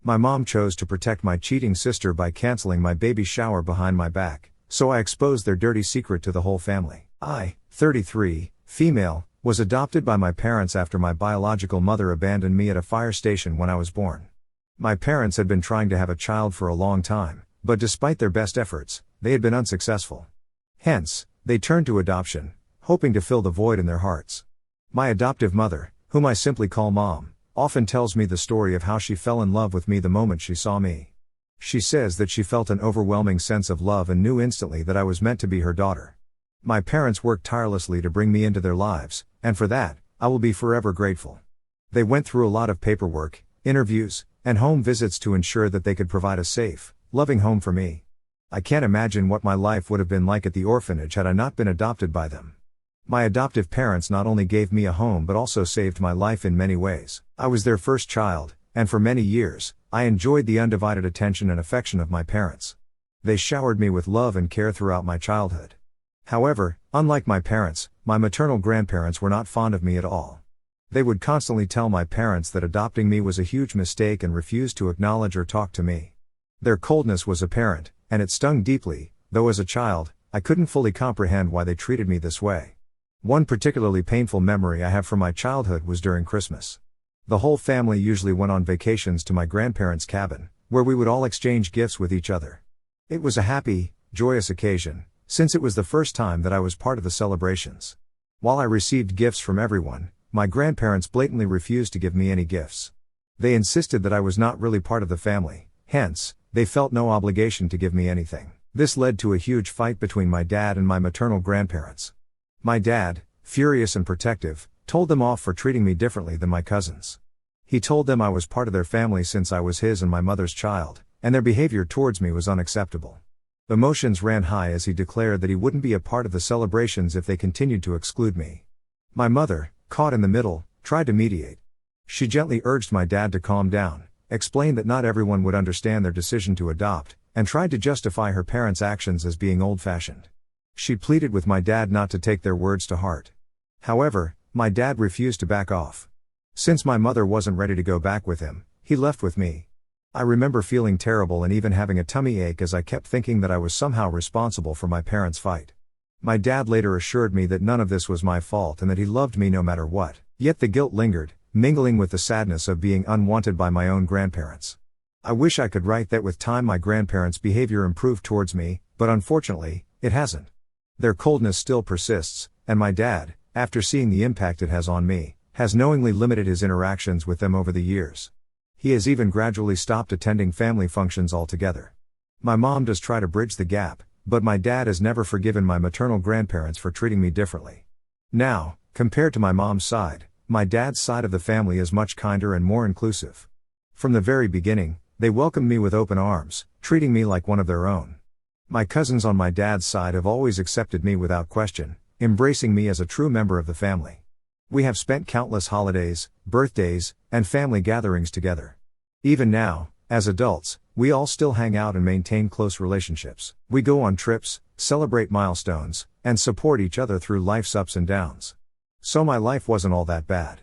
My mom chose to protect my cheating sister by canceling my baby shower behind my back, so I exposed their dirty secret to the whole family. I, 33, female, was adopted by my parents after my biological mother abandoned me at a fire station when I was born. My parents had been trying to have a child for a long time, but despite their best efforts, they had been unsuccessful. Hence, they turned to adoption, hoping to fill the void in their hearts. My adoptive mother, whom I simply call Mom, often tells me the story of how she fell in love with me the moment she saw me. She says that she felt an overwhelming sense of love and knew instantly that I was meant to be her daughter. My parents worked tirelessly to bring me into their lives, and for that, I will be forever grateful. They went through a lot of paperwork, interviews, and home visits to ensure that they could provide a safe, loving home for me. I can't imagine what my life would have been like at the orphanage had I not been adopted by them. My adoptive parents not only gave me a home but also saved my life in many ways. I was their first child, and for many years, I enjoyed the undivided attention and affection of my parents. They showered me with love and care throughout my childhood. However, unlike my parents, my maternal grandparents were not fond of me at all. They would constantly tell my parents that adopting me was a huge mistake and refused to acknowledge or talk to me. Their coldness was apparent, and it stung deeply, though as a child, I couldn't fully comprehend why they treated me this way. One particularly painful memory I have from my childhood was during Christmas. The whole family usually went on vacations to my grandparents' cabin, where we would all exchange gifts with each other. It was a happy, joyous occasion, since it was the first time that I was part of the celebrations. While I received gifts from everyone, my grandparents blatantly refused to give me any gifts. They insisted that I was not really part of the family, hence, they felt no obligation to give me anything. This led to a huge fight between my dad and my maternal grandparents. My dad, furious and protective, told them off for treating me differently than my cousins. He told them I was part of their family since I was his and my mother's child, and their behavior towards me was unacceptable. Emotions ran high as he declared that he wouldn't be a part of the celebrations if they continued to exclude me. My mother, caught in the middle, tried to mediate. She gently urged my dad to calm down, explained that not everyone would understand their decision to adopt, and tried to justify her parents' actions as being old-fashioned. She pleaded with my dad not to take their words to heart. However, my dad refused to back off. Since my mother wasn't ready to go back with him, he left with me. I remember feeling terrible and even having a tummy ache as I kept thinking that I was somehow responsible for my parents' fight. My dad later assured me that none of this was my fault and that he loved me no matter what, yet the guilt lingered, mingling with the sadness of being unwanted by my own grandparents. I wish I could write that with time my grandparents' behavior improved towards me, but unfortunately, it hasn't. Their coldness still persists, and my dad, after seeing the impact it has on me, has knowingly limited his interactions with them over the years. He has even gradually stopped attending family functions altogether. My mom does try to bridge the gap, but my dad has never forgiven my maternal grandparents for treating me differently. Now, compared to my mom's side, my dad's side of the family is much kinder and more inclusive. From the very beginning, they welcomed me with open arms, treating me like one of their own. My cousins on my dad's side have always accepted me without question, embracing me as a true member of the family. We have spent countless holidays, birthdays, and family gatherings together. Even now, as adults, we all still hang out and maintain close relationships. We go on trips, celebrate milestones, and support each other through life's ups and downs. So my life wasn't all that bad.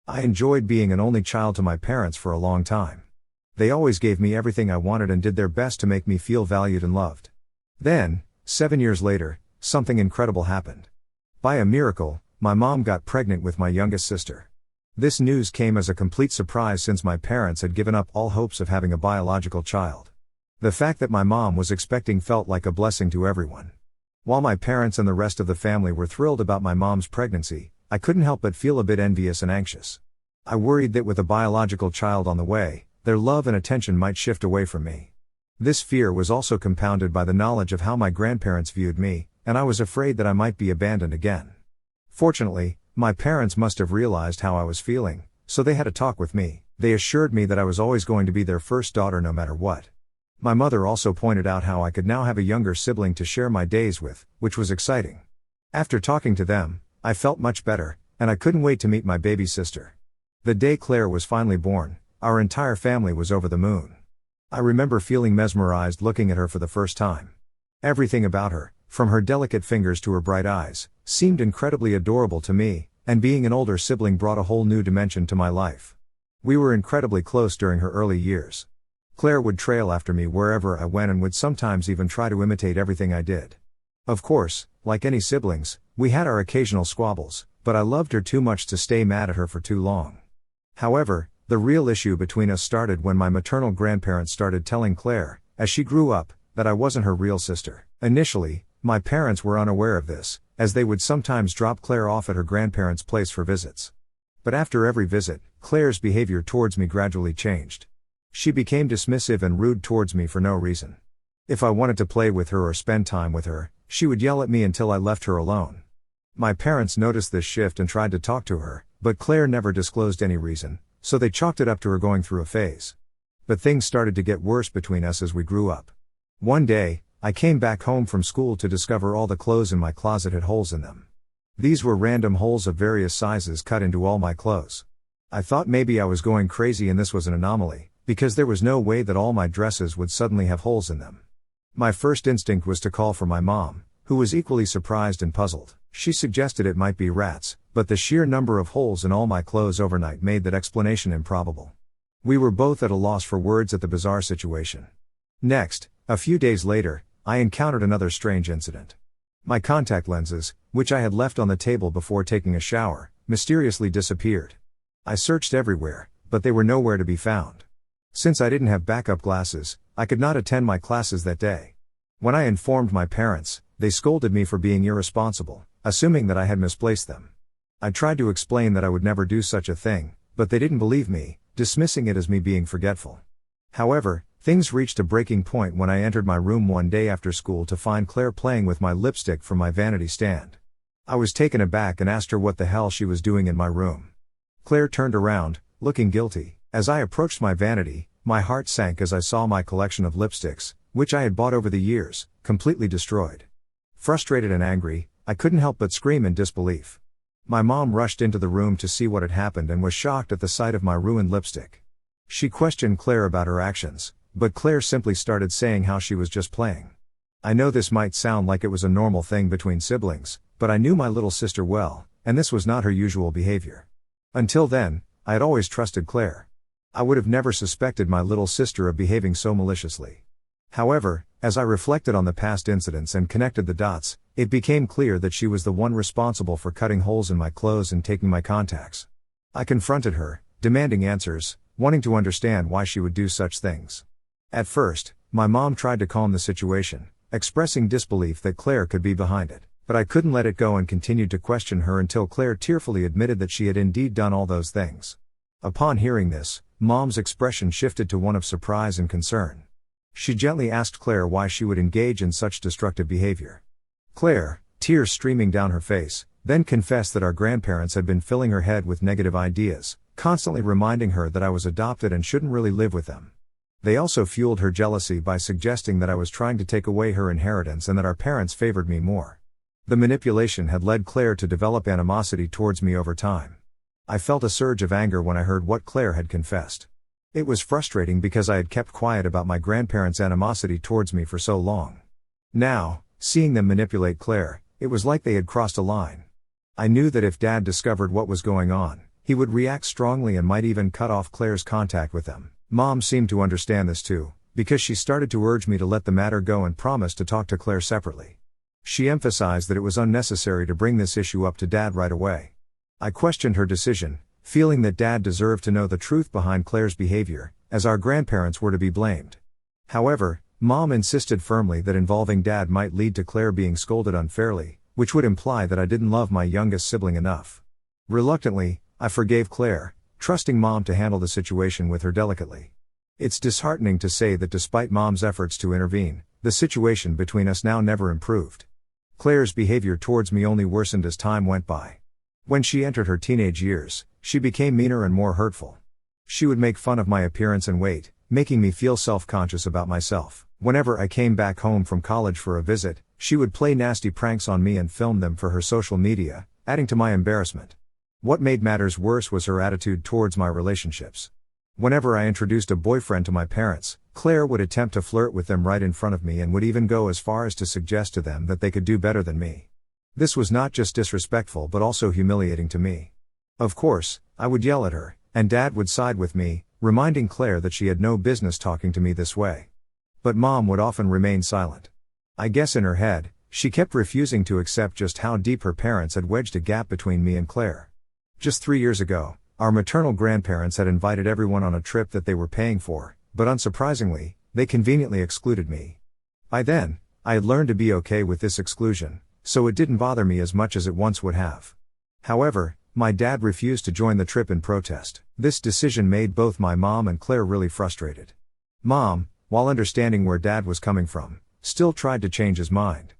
I enjoyed being an only child to my parents for a long time. They always gave me everything I wanted and did their best to make me feel valued and loved. Then, 7 years later, something incredible happened. By a miracle, my mom got pregnant with my youngest sister. This news came as a complete surprise since my parents had given up all hopes of having a biological child. The fact that my mom was expecting felt like a blessing to everyone. While my parents and the rest of the family were thrilled about my mom's pregnancy, I couldn't help but feel a bit envious and anxious. I worried that with a biological child on the way, their love and attention might shift away from me. This fear was also compounded by the knowledge of how my grandparents viewed me, and I was afraid that I might be abandoned again. Fortunately, my parents must have realized how I was feeling, so they had a talk with me. They assured me that I was always going to be their first daughter no matter what. My mother also pointed out how I could now have a younger sibling to share my days with, which was exciting. After talking to them, I felt much better, and I couldn't wait to meet my baby sister. The day Claire was finally born, our entire family was over the moon. I remember feeling mesmerized looking at her for the first time. Everything about her, from her delicate fingers to her bright eyes, seemed incredibly adorable to me, and being an older sibling brought a whole new dimension to my life. We were incredibly close during her early years. Claire would trail after me wherever I went and would sometimes even try to imitate everything I did. Of course, like any siblings, we had our occasional squabbles, but I loved her too much to stay mad at her for too long. However, the real issue between us started when my maternal grandparents started telling Claire, as she grew up, that I wasn't her real sister. Initially, my parents were unaware of this, as they would sometimes drop Claire off at her grandparents' place for visits. But after every visit, Claire's behavior towards me gradually changed. She became dismissive and rude towards me for no reason. If I wanted to play with her or spend time with her, she would yell at me until I left her alone. My parents noticed this shift and tried to talk to her, but Claire never disclosed any reason, so they chalked it up to her going through a phase. But things started to get worse between us as we grew up. One day, I came back home from school to discover all the clothes in my closet had holes in them. These were random holes of various sizes cut into all my clothes. I thought maybe I was going crazy and this was an anomaly, because there was no way that all my dresses would suddenly have holes in them. My first instinct was to call for my mom, who was equally surprised and puzzled. She suggested it might be rats, but the sheer number of holes in all my clothes overnight made that explanation improbable. We were both at a loss for words at the bizarre situation. Next, a few days later, I encountered another strange incident. My contact lenses, which I had left on the table before taking a shower, mysteriously disappeared. I searched everywhere, but they were nowhere to be found. Since I didn't have backup glasses, I could not attend my classes that day. When I informed my parents, they scolded me for being irresponsible, assuming that I had misplaced them. I tried to explain that I would never do such a thing, but they didn't believe me, dismissing it as me being forgetful. However, things reached a breaking point when I entered my room one day after school to find Claire playing with my lipstick from my vanity stand. I was taken aback and asked her what the hell she was doing in my room. Claire turned around, looking guilty. As I approached my vanity, my heart sank as I saw my collection of lipsticks, which I had bought over the years, completely destroyed. Frustrated and angry, I couldn't help but scream in disbelief. My mom rushed into the room to see what had happened and was shocked at the sight of my ruined lipstick. She questioned Claire about her actions, but Claire simply started saying how she was just playing. I know this might sound like it was a normal thing between siblings, but I knew my little sister well, and this was not her usual behavior. Until then, I had always trusted Claire. I would have never suspected my little sister of behaving so maliciously. However, as I reflected on the past incidents and connected the dots, it became clear that she was the one responsible for cutting holes in my clothes and taking my contacts. I confronted her, demanding answers, wanting to understand why she would do such things. At first, my mom tried to calm the situation, expressing disbelief that Claire could be behind it, but I couldn't let it go and continued to question her until Claire tearfully admitted that she had indeed done all those things. Upon hearing this, Mom's expression shifted to one of surprise and concern. She gently asked Claire why she would engage in such destructive behavior. Claire, tears streaming down her face, then confessed that our grandparents had been filling her head with negative ideas, constantly reminding her that I was adopted and shouldn't really live with them. They also fueled her jealousy by suggesting that I was trying to take away her inheritance and that our parents favored me more. The manipulation had led Claire to develop animosity towards me over time. I felt a surge of anger when I heard what Claire had confessed. It was frustrating because I had kept quiet about my grandparents' animosity towards me for so long. Now, seeing them manipulate Claire, it was like they had crossed a line. I knew that if Dad discovered what was going on, he would react strongly and might even cut off Claire's contact with them. Mom seemed to understand this too, because she started to urge me to let the matter go and promise to talk to Claire separately. She emphasized that it was unnecessary to bring this issue up to Dad right away. I questioned her decision, feeling that Dad deserved to know the truth behind Claire's behavior, as our grandparents were to be blamed. However, Mom insisted firmly that involving Dad might lead to Claire being scolded unfairly, which would imply that I didn't love my youngest sibling enough. Reluctantly, I forgave Claire, trusting Mom to handle the situation with her delicately. It's disheartening to say that despite Mom's efforts to intervene, the situation between us now never improved. Claire's behavior towards me only worsened as time went by. When she entered her teenage years, she became meaner and more hurtful. She would make fun of my appearance and weight, making me feel self-conscious about myself. Whenever I came back home from college for a visit, she would play nasty pranks on me and film them for her social media, adding to my embarrassment. What made matters worse was her attitude towards my relationships. Whenever I introduced a boyfriend to my parents, Claire would attempt to flirt with them right in front of me and would even go as far as to suggest to them that they could do better than me. This was not just disrespectful but also humiliating to me. Of course, I would yell at her, and Dad would side with me, reminding Claire that she had no business talking to me this way. But Mom would often remain silent. I guess in her head, she kept refusing to accept just how deep her parents had wedged a gap between me and Claire. Just 3 years ago, our maternal grandparents had invited everyone on a trip that they were paying for, but unsurprisingly, they conveniently excluded me. By then, I had learned to be okay with this exclusion, so it didn't bother me as much as it once would have. However, my dad refused to join the trip in protest. This decision made both my mom and Claire really frustrated. Mom, while understanding where Dad was coming from, still tried to change his mind.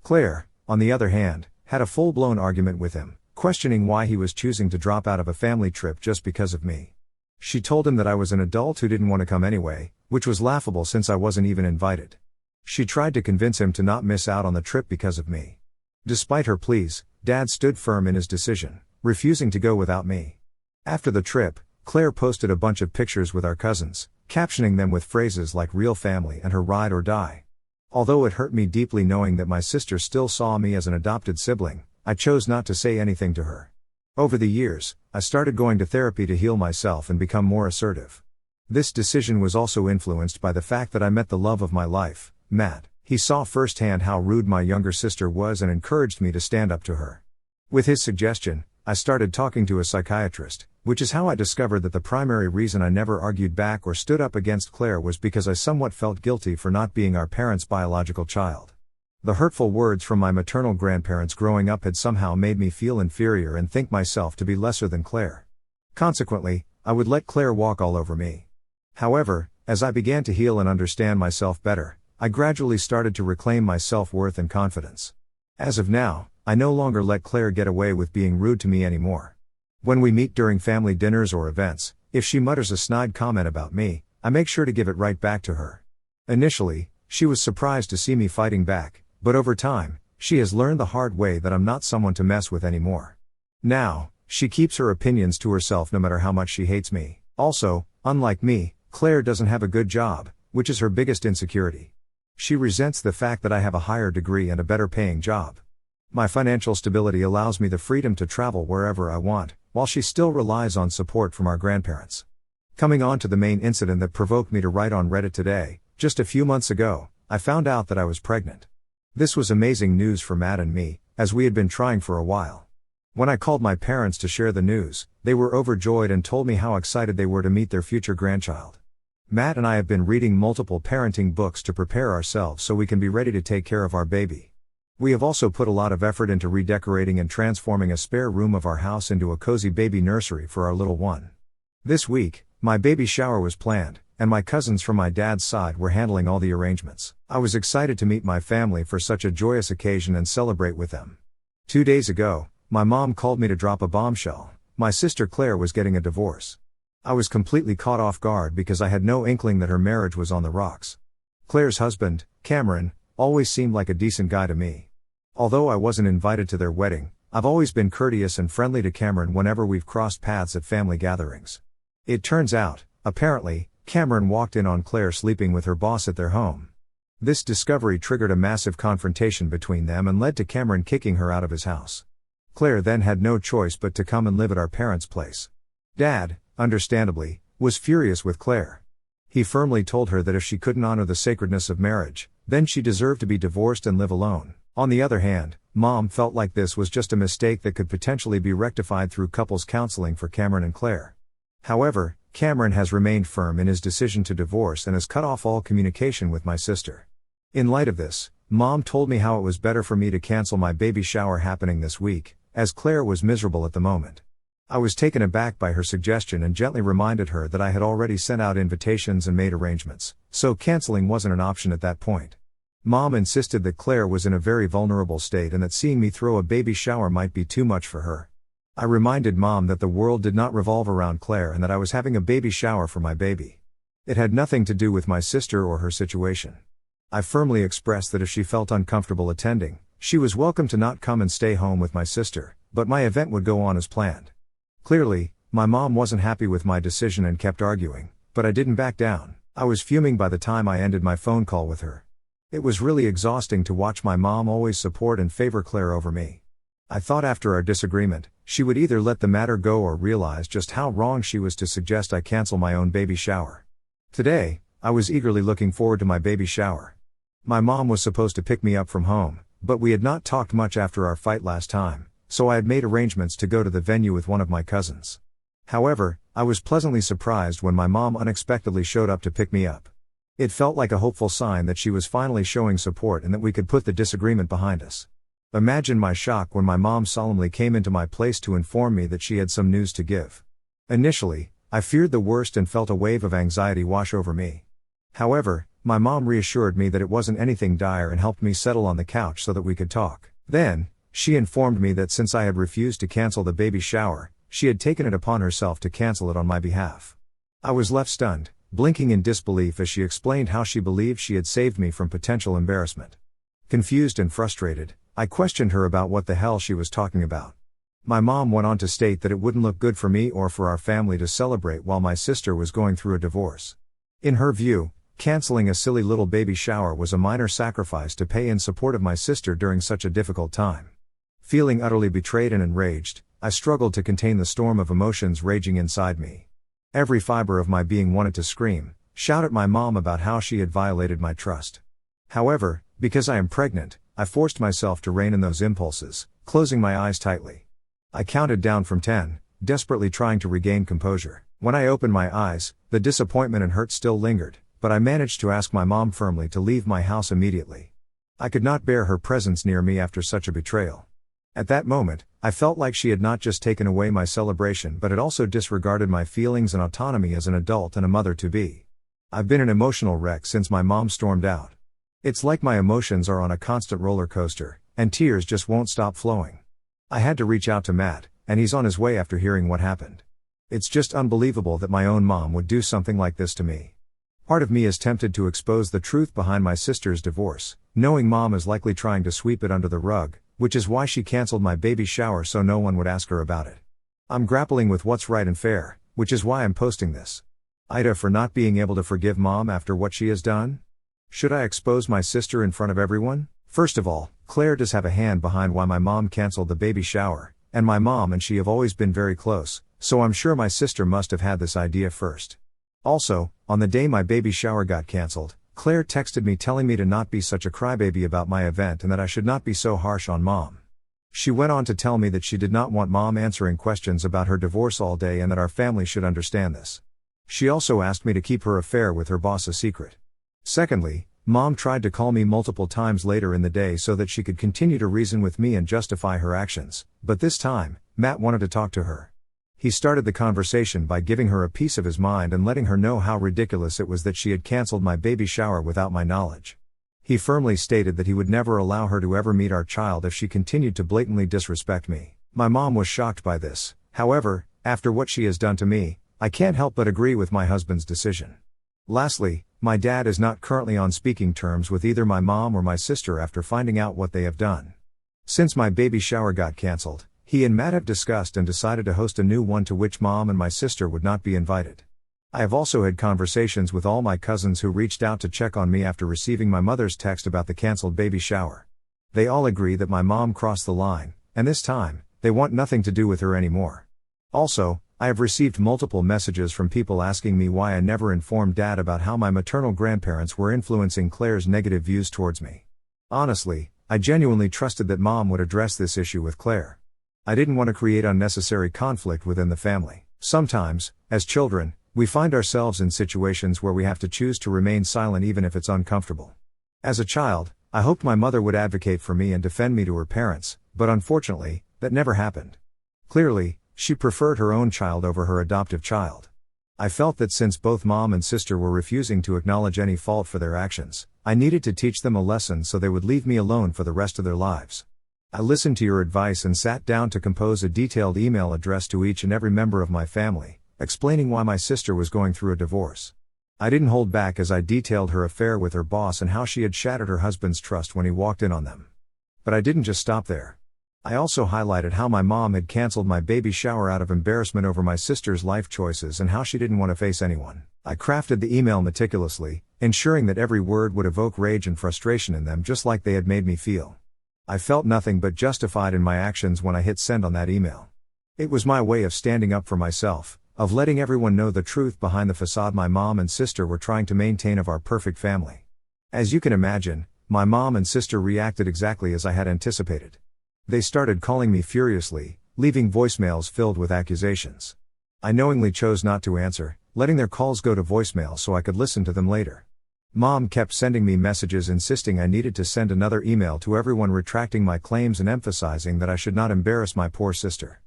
Claire, on the other hand, had a full-blown argument with him, questioning why he was choosing to drop out of a family trip just because of me. She told him that I was an adult who didn't want to come anyway, which was laughable since I wasn't even invited. She tried to convince him to not miss out on the trip because of me. Despite her pleas, Dad stood firm in his decision, refusing to go without me. After the trip, Claire posted a bunch of pictures with our cousins, captioning them with phrases like real family and her ride or die. Although it hurt me deeply knowing that my sister still saw me as an adopted sibling, I chose not to say anything to her. Over the years, I started going to therapy to heal myself and become more assertive. This decision was also influenced by the fact that I met the love of my life, Matt. He saw firsthand how rude my younger sister was and encouraged me to stand up to her. With his suggestion, I started talking to a psychiatrist, which is how I discovered that the primary reason I never argued back or stood up against Claire was because I somewhat felt guilty for not being our parents' biological child. The hurtful words from my maternal grandparents growing up had somehow made me feel inferior and think myself to be lesser than Claire. Consequently, I would let Claire walk all over me. However, as I began to heal and understand myself better, I gradually started to reclaim my self-worth and confidence. As of now, I no longer let Claire get away with being rude to me anymore. When we meet during family dinners or events, if she mutters a snide comment about me, I make sure to give it right back to her. Initially, she was surprised to see me fighting back, but over time, she has learned the hard way that I'm not someone to mess with anymore. Now, she keeps her opinions to herself no matter how much she hates me. Also, unlike me, Claire doesn't have a good job, which is her biggest insecurity. She resents the fact that I have a higher degree and a better paying job. My financial stability allows me the freedom to travel wherever I want, while she still relies on support from our grandparents. Coming on to the main incident that provoked me to write on Reddit today, just a few months ago, I found out that I was pregnant. This was amazing news for Matt and me, as we had been trying for a while. When I called my parents to share the news, they were overjoyed and told me how excited they were to meet their future grandchild. Matt and I have been reading multiple parenting books to prepare ourselves so we can be ready to take care of our baby. We have also put a lot of effort into redecorating and transforming a spare room of our house into a cozy baby nursery for our little one. This week, my baby shower was planned, and my cousins from my dad's side were handling all the arrangements. I was excited to meet my family for such a joyous occasion and celebrate with them. 2 days ago, my mom called me to drop a bombshell. My sister Claire was getting a divorce. I was completely caught off guard because I had no inkling that her marriage was on the rocks. Claire's husband, Cameron, always seemed like a decent guy to me. Although I wasn't invited to their wedding, I've always been courteous and friendly to Cameron whenever we've crossed paths at family gatherings. It turns out, apparently, Cameron walked in on Claire sleeping with her boss at their home. This discovery triggered a massive confrontation between them and led to Cameron kicking her out of his house. Claire then had no choice but to come and live at our parents' place. Dad, understandably, was furious with Claire. He firmly told her that if she couldn't honor the sacredness of marriage, then she deserved to be divorced and live alone. On the other hand, Mom felt like this was just a mistake that could potentially be rectified through couples counseling for Cameron and Claire. However, Cameron has remained firm in his decision to divorce and has cut off all communication with my sister. In light of this, Mom told me how it was better for me to cancel my baby shower happening this week, as Claire was miserable at the moment. I was taken aback by her suggestion and gently reminded her that I had already sent out invitations and made arrangements, so canceling wasn't an option at that point. Mom insisted that Claire was in a very vulnerable state and that seeing me throw a baby shower might be too much for her. I reminded Mom that the world did not revolve around Claire and that I was having a baby shower for my baby. It had nothing to do with my sister or her situation. I firmly expressed that if she felt uncomfortable attending, she was welcome to not come and stay home with my sister, but my event would go on as planned. Clearly, my mom wasn't happy with my decision and kept arguing, but I didn't back down. I was fuming by the time I ended my phone call with her. It was really exhausting to watch my mom always support and favor Claire over me. I thought after our disagreement, she would either let the matter go or realize just how wrong she was to suggest I cancel my own baby shower. Today, I was eagerly looking forward to my baby shower. My mom was supposed to pick me up from home, but we had not talked much after our fight last time, so I had made arrangements to go to the venue with one of my cousins. However, I was pleasantly surprised when my mom unexpectedly showed up to pick me up. It felt like a hopeful sign that she was finally showing support and that we could put the disagreement behind us. Imagine my shock when my mom solemnly came into my place to inform me that she had some news to give. Initially, I feared the worst and felt a wave of anxiety wash over me. However, my mom reassured me that it wasn't anything dire and helped me settle on the couch so that we could talk. Then, she informed me that since I had refused to cancel the baby shower, she had taken it upon herself to cancel it on my behalf. I was left stunned, blinking in disbelief as she explained how she believed she had saved me from potential embarrassment. Confused and frustrated, I questioned her about what the hell she was talking about. My mom went on to state that it wouldn't look good for me or for our family to celebrate while my sister was going through a divorce. In her view, canceling a silly little baby shower was a minor sacrifice to pay in support of my sister during such a difficult time. Feeling utterly betrayed and enraged, I struggled to contain the storm of emotions raging inside me. Every fiber of my being wanted to scream, shout at my mom about how she had violated my trust. However, because I am pregnant, I forced myself to rein in those impulses, closing my eyes tightly. I counted down from 10, desperately trying to regain composure. When I opened my eyes, the disappointment and hurt still lingered, but I managed to ask my mom firmly to leave my house immediately. I could not bear her presence near me after such a betrayal. At that moment, I felt like she had not just taken away my celebration but had also disregarded my feelings and autonomy as an adult and a mother-to-be. I've been an emotional wreck since my mom stormed out. It's like my emotions are on a constant roller coaster, and tears just won't stop flowing. I had to reach out to Matt, and he's on his way after hearing what happened. It's just unbelievable that my own mom would do something like this to me. Part of me is tempted to expose the truth behind my sister's divorce, knowing mom is likely trying to sweep it under the rug, which is why she canceled my baby shower so no one would ask her about it. I'm grappling with what's right and fair, which is why I'm posting this. Ida for not being able to forgive mom after what she has done? Should I expose my sister in front of everyone? First of all, Claire does have a hand behind why my mom canceled the baby shower, and my mom and she have always been very close, so I'm sure my sister must have had this idea first. Also, on the day my baby shower got canceled, Claire texted me telling me to not be such a crybaby about my event and that I should not be so harsh on mom. She went on to tell me that she did not want mom answering questions about her divorce all day and that our family should understand this. She also asked me to keep her affair with her boss a secret. Secondly, mom tried to call me multiple times later in the day so that she could continue to reason with me and justify her actions, but this time, Matt wanted to talk to her. He started the conversation by giving her a piece of his mind and letting her know how ridiculous it was that she had canceled my baby shower without my knowledge. He firmly stated that he would never allow her to ever meet our child if she continued to blatantly disrespect me. My mom was shocked by this. However, after what she has done to me, I can't help but agree with my husband's decision. Lastly, my dad is not currently on speaking terms with either my mom or my sister after finding out what they have done. Since my baby shower got cancelled, he and Matt have discussed and decided to host a new one to which mom and my sister would not be invited. I have also had conversations with all my cousins who reached out to check on me after receiving my mother's text about the cancelled baby shower. They all agree that my mom crossed the line, and this time, they want nothing to do with her anymore. Also, I have received multiple messages from people asking me why I never informed Dad about how my maternal grandparents were influencing Claire's negative views towards me. Honestly, I genuinely trusted that Mom would address this issue with Claire. I didn't want to create unnecessary conflict within the family. Sometimes, as children, we find ourselves in situations where we have to choose to remain silent even if it's uncomfortable. As a child, I hoped my mother would advocate for me and defend me to her parents, but unfortunately, that never happened. Clearly, she preferred her own child over her adoptive child. I felt that since both mom and sister were refusing to acknowledge any fault for their actions, I needed to teach them a lesson so they would leave me alone for the rest of their lives. I listened to your advice and sat down to compose a detailed email addressed to each and every member of my family, explaining why my sister was going through a divorce. I didn't hold back as I detailed her affair with her boss and how she had shattered her husband's trust when he walked in on them. But I didn't just stop there. I also highlighted how my mom had canceled my baby shower out of embarrassment over my sister's life choices and how she didn't want to face anyone. I crafted the email meticulously, ensuring that every word would evoke rage and frustration in them just like they had made me feel. I felt nothing but justified in my actions when I hit send on that email. It was my way of standing up for myself, of letting everyone know the truth behind the facade my mom and sister were trying to maintain of our perfect family. As you can imagine, my mom and sister reacted exactly as I had anticipated. They started calling me furiously, leaving voicemails filled with accusations. I knowingly chose not to answer, letting their calls go to voicemail so I could listen to them later. Mom kept sending me messages insisting I needed to send another email to everyone retracting my claims and emphasizing that I should not embarrass my poor sister.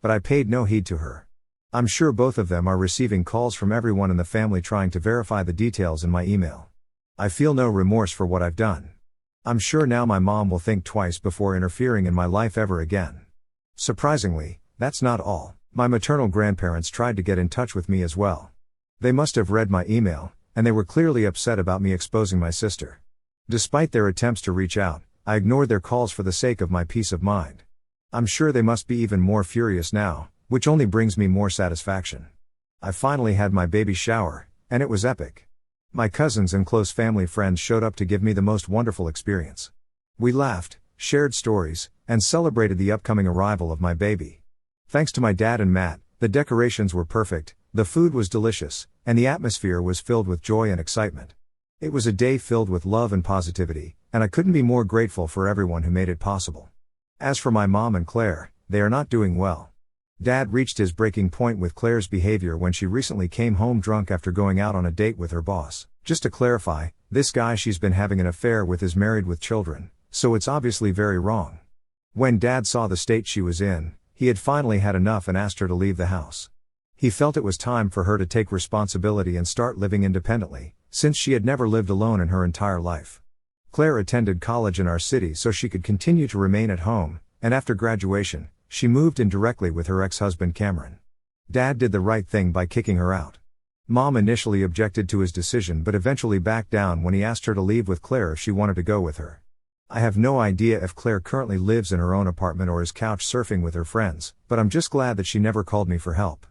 But I paid no heed to her. I'm sure both of them are receiving calls from everyone in the family trying to verify the details in my email. I feel no remorse for what I've done. I'm sure now my mom will think twice before interfering in my life ever again. Surprisingly, that's not all. My maternal grandparents tried to get in touch with me as well. They must have read my email, and they were clearly upset about me exposing my sister. Despite their attempts to reach out, I ignored their calls for the sake of my peace of mind. I'm sure they must be even more furious now, which only brings me more satisfaction. I finally had my baby shower, and it was epic. My cousins and close family friends showed up to give me the most wonderful experience. We laughed, shared stories, and celebrated the upcoming arrival of my baby. Thanks to my dad and Matt, the decorations were perfect, the food was delicious, and the atmosphere was filled with joy and excitement. It was a day filled with love and positivity, and I couldn't be more grateful for everyone who made it possible. As for my mom and Claire, they are not doing well. Dad reached his breaking point with Claire's behavior when she recently came home drunk after going out on a date with her boss. Just to clarify, this guy she's been having an affair with is married with children, so it's obviously very wrong. When Dad saw the state she was in, he had finally had enough and asked her to leave the house. He felt it was time for her to take responsibility and start living independently, since she had never lived alone in her entire life. Claire attended college in our city so she could continue to remain at home, and after graduation, she moved in directly with her ex-husband Cameron. Dad did the right thing by kicking her out. Mom initially objected to his decision but eventually backed down when he asked her to leave with Claire if she wanted to go with her. I have no idea if Claire currently lives in her own apartment or is couch surfing with her friends, but I'm just glad that she never called me for help.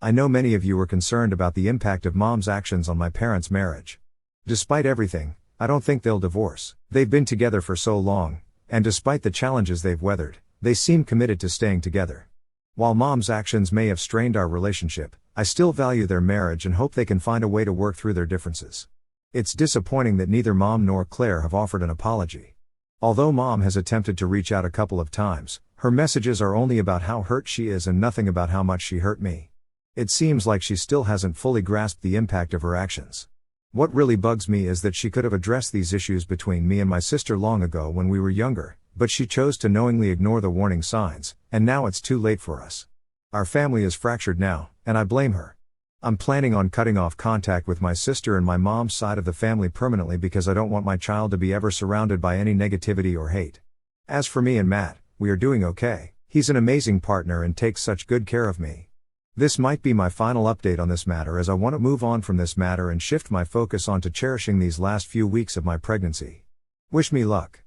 I know many of you were concerned about the impact of Mom's actions on my parents' marriage. Despite everything, I don't think they'll divorce. They've been together for so long, and despite the challenges they've weathered, they seem committed to staying together. While Mom's actions may have strained our relationship, I still value their marriage and hope they can find a way to work through their differences. It's disappointing that neither Mom nor Claire have offered an apology. Although Mom has attempted to reach out a couple of times, her messages are only about how hurt she is and nothing about how much she hurt me. It seems like she still hasn't fully grasped the impact of her actions. What really bugs me is that she could have addressed these issues between me and my sister long ago when we were younger, but she chose to knowingly ignore the warning signs, and now it's too late for us. Our family is fractured now, and I blame her. I'm planning on cutting off contact with my sister and my mom's side of the family permanently because I don't want my child to be ever surrounded by any negativity or hate. As for me and Matt, we are doing okay. He's an amazing partner and takes such good care of me. This might be my final update on this matter as I want to move on from this matter and shift my focus onto cherishing these last few weeks of my pregnancy. Wish me luck.